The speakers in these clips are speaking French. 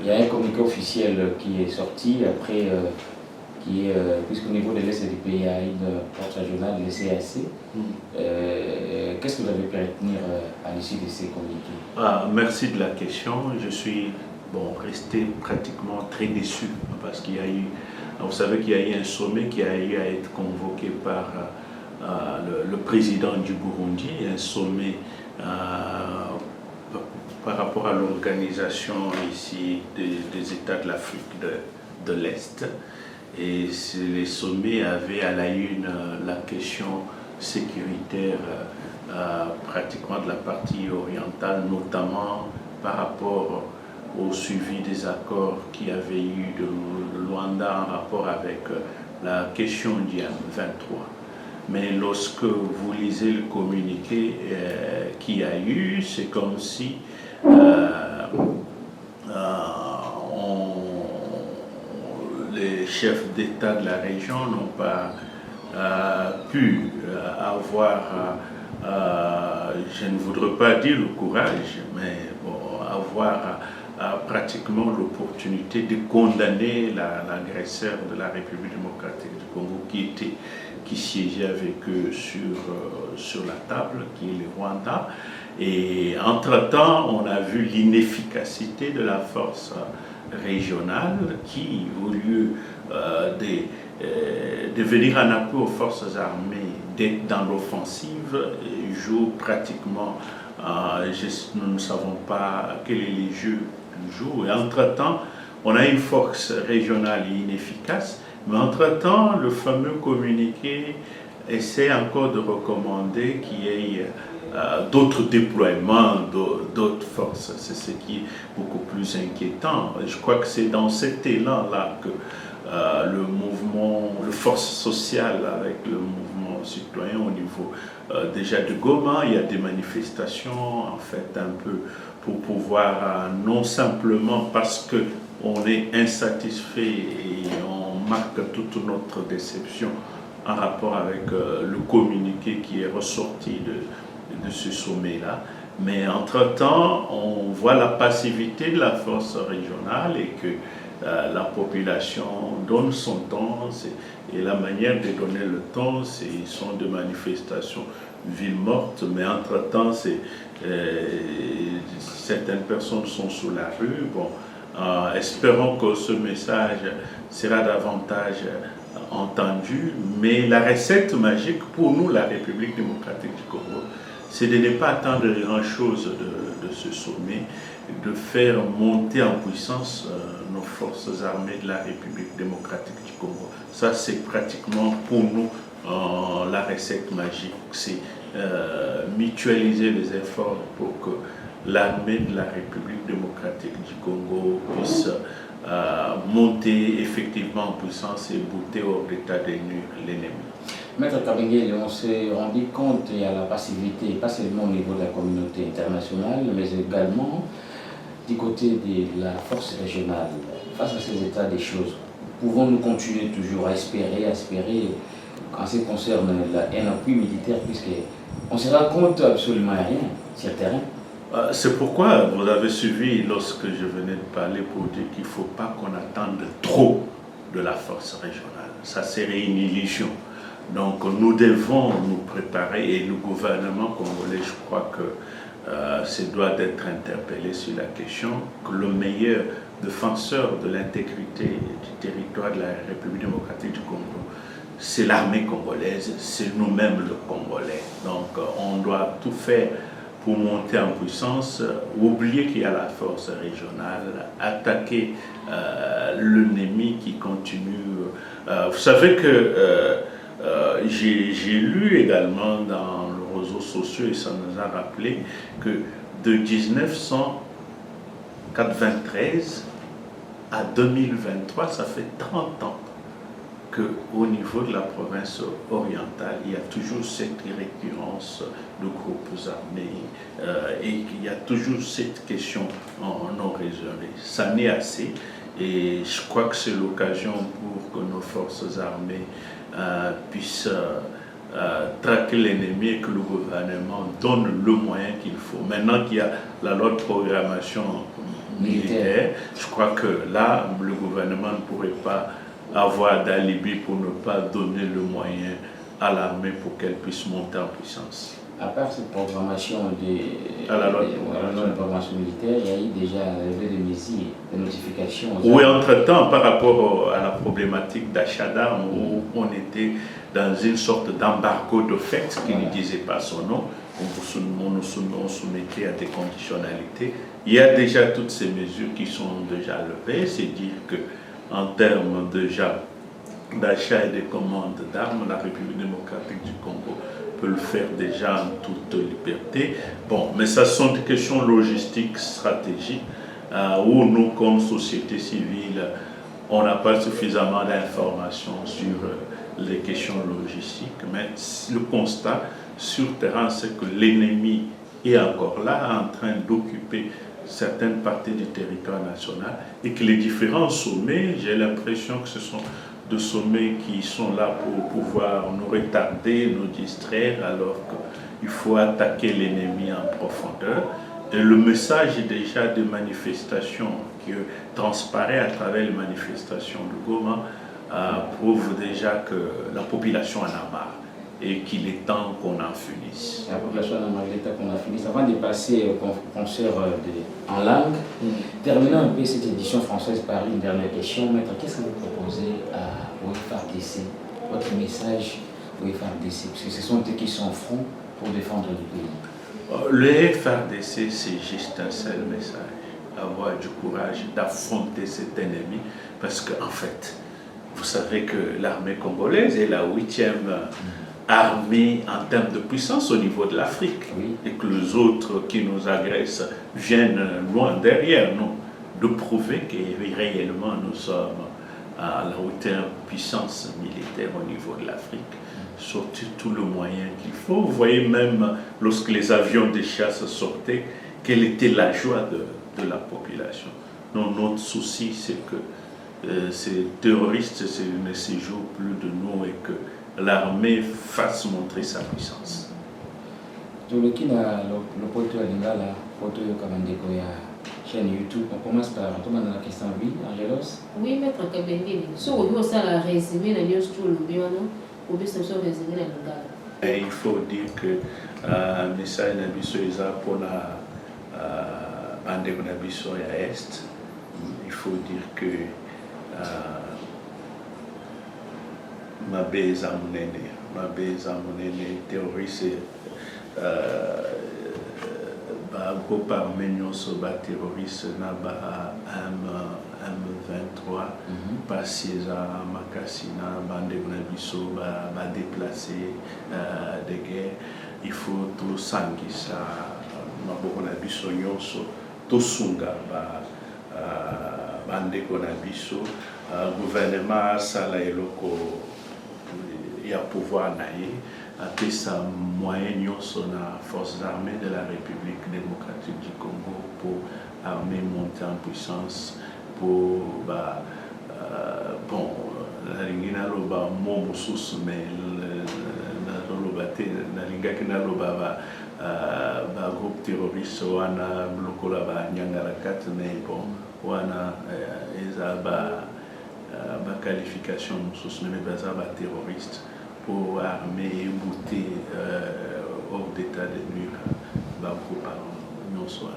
Il y a un communiqué officiel qui est sorti après, puisqu'au niveau de l'Est du pays, il y a une force régionale, le CAC. Qu'est-ce que vous avez pu retenir à l'issue de ces communiqués? Merci de la question. Je suis resté pratiquement très déçu parce qu'il y a eu, vous savez qu'il y a eu un sommet qui a eu à être convoqué par le président du Burundi, un sommet par rapport à l'organisation ici des États de l'Afrique de l'Est. Et les sommets avaient à la une la question sécuritaire pratiquement de la partie orientale, notamment par rapport au suivi des accords qu'il y avait eu de Luanda en rapport avec la question du M23. Mais lorsque vous lisez le communiqué qu'il y a eu, c'est comme si les chefs d'État de la région n'ont pas pu avoir, je ne voudrais pas dire le courage, mais avoir pratiquement l'opportunité de condamner l'agresseur de la République démocratique du Congo qui siégeait avec eux sur la table, qui est le Rwanda. Et entre-temps, on a vu l'inefficacité de la force régionale qui, au lieu de venir en appui aux forces armées, d'être dans l'offensive, joue pratiquement, nous ne savons pas quel est le jeu du jour. Et entre-temps, on a une force régionale inefficace, mais entre-temps, le fameux communiqué essaie encore de recommander qu'il y ait d'autres déploiements, d'autres forces. C'est ce qui est beaucoup plus inquiétant. Je crois que c'est dans cet élan-là que le mouvement, le force sociale avec le mouvement citoyen au niveau déjà de Goma, il y a des manifestations en fait un peu pour pouvoir, non simplement parce qu'on est insatisfait et on marque toute notre déception en rapport avec le communiqué qui est ressorti de ce sommet-là. Mais entre-temps, on voit la passivité de la force régionale et que la population donne son temps. Et la manière de donner le temps, ce sont des manifestations ville morte, mais entre-temps, certaines personnes sont sous la rue. Espérons que ce message sera davantage entendu, mais la recette magique pour nous, la République démocratique du Congo, c'est de ne pas attendre grand-chose de ce sommet, de faire monter en puissance nos forces armées de la République démocratique du Congo. Ça, c'est pratiquement pour nous la recette magique. C'est mutualiser les efforts pour que l'armée de la République démocratique du Congo puisse monter effectivement en puissance et bouter hors d'état de nuire l'ennemi. Maître Kabengele, on s'est rendu compte qu'il y a la passivité, pas seulement au niveau de la communauté internationale, mais également du côté de la force régionale. Face à ces états des choses, pouvons-nous continuer toujours à espérer en ce qui concerne un appui militaire, puisqu'on se rend compte absolument rien sur le terrain? C'est pourquoi vous avez suivi lorsque je venais de parler pour dire qu'il ne faut pas qu'on attende trop de la force régionale. Ça serait une illusion. Donc nous devons nous préparer et le gouvernement congolais, je crois que se doit d'être interpellé sur la question que le meilleur défenseur de l'intégrité du territoire de la République démocratique du Congo, c'est l'armée congolaise, c'est nous-mêmes le Congolais. Donc on doit tout faire pour monter en puissance, oublier qu'il y a la force régionale, attaquer l'ennemi qui continue. Vous savez que j'ai lu également dans les réseaux sociaux, et ça nous a rappelé que de 1993 à 2023, ça fait 30 ans qu'au niveau de la province orientale, il y a toujours cette récurrence de groupes armés et qu'il y a toujours cette question non résolue. Ça n'est assez et je crois que c'est l'occasion pour que nos forces armées puissent traquer l'ennemi et que le gouvernement donne le moyen qu'il faut. Maintenant qu'il y a la loi de programmation militaire, je crois que là, le gouvernement ne pourrait pas avoir d'alibi pour ne pas donner le moyen à l'armée pour qu'elle puisse monter en puissance. À part cette programmation À la loi de programmation militaire, il y a eu déjà des mesures, des notifications. Oui, entre-temps, par rapport à la problématique d'achat d'armes, où on était dans une sorte d'embargo de fait qui ne disait pas son nom, on soumettait à des conditionnalités. Il y a déjà toutes ces mesures qui sont déjà levées, c'est dire qu'en termes déjà d'achat et de commandes d'armes, la République démocratique du Congo peut le faire déjà en toute liberté. Bon, mais ça sont des questions logistiques, stratégiques, où nous, comme société civile, on n'a pas suffisamment d'informations sur les questions logistiques. Mais le constat sur terrain, c'est que l'ennemi est encore là, en train d'occuper certaines parties du territoire national, et que les différents sommets, j'ai l'impression que ce sont de sommets qui sont là pour pouvoir nous retarder, nous distraire, alors qu'il faut attaquer l'ennemi en profondeur. Et le message déjà de manifestation qui transparaît à travers les manifestations de Goma prouve déjà que la population en a marre et qu'il est temps qu'on en finisse. La population en a marre, il est temps qu'on en finisse. Avant de passer au concert en langue, terminons un peu cette édition française par une dernière question. Maître, qu'est-ce que vous proposez au FARDC, votre message au FARDC, parce que ce sont eux qui sont au front pour défendre le pays? Le FARDC, c'est juste un seul message, avoir du courage d'affronter cet ennemi, parce qu'en fait, vous savez que l'armée congolaise est la 8e armée en termes de puissance au niveau de l'Afrique, et que les autres qui nous agressent viennent loin derrière nous, de prouver que réellement nous sommes à la 8e puissance militaire au niveau de l'Afrique, sortir tout le moyen qu'il faut. Vous voyez même lorsque les avions de chasse sortaient, quelle était la joie de la population. Donc notre souci, c'est que ces terroristes ne se jouent plus de nous et que l'armée fasse montrer sa puissance. Le pote de Lingala, pote de Kamandeko, chaîne YouTube, on commence par la question, oui, Angelos? Oui, maître Kabengeli, si on veut ça la résumé, la news tout le bien, on veut ça résumer la Lingala. Il faut dire que le message Nabiso est pour la bande de Nabiso à Est. Il faut dire que ma base à mon aîné terroriste, groupe arménien sur la terroriste naba M23 passé à Makassina, bande Nabiso va déplacer des guerres. Il faut tout sangisa maboko Nabiso nyonso tout sunga bande Nabiso gouvernement sala eloko ya pouvoir naie après sa moyen nyonso na forces armées de la République démocratique du Congo pour armée monter en puissance pour bon la lingina loba mo mususu mais na loba te na lingaki na loba ba groupe terroriste wana lokola ba nyangara 4 mais bon wana eza ba qualification mususu mais baza ba terroriste pour armer et bouter hors d'état de nuire ba groupe nyonso wana.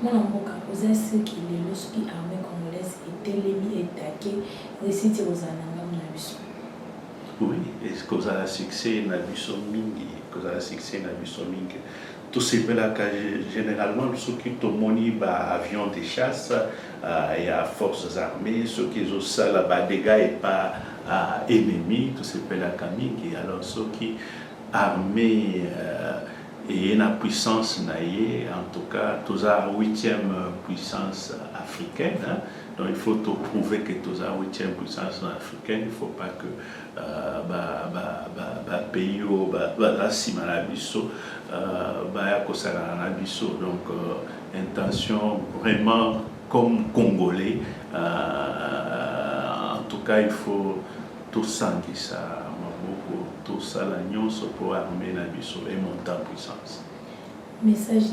Mon amboka, vous êtes ceux qui les lorsqu'ils armée congolaise et télémi et taqué, réciter aux anangam nabiso. Oui, et que vous avez succès nabiso mingi, que vous avez succès nabiso mingi. Tout ce qui est généralement ceux qui tomoni ba avion de chasse et à forces armées, ceux qui ont ça là bas dégâts et pas ennemis, tout ce qui est la mingi. Alors ceux qui armés et une puissance naïe, en tout cas, tous la 8e puissance africaine. Hein. Donc il faut prouver que tous la 8e puissance africaine. Il ne faut pas que pays ou la Simanabiso, donc intention vraiment comme Congolais. En tout cas, il faut tout sanguer ça. Tout ça, l'agneau pour armer Nabiso et monter en puissance. Message.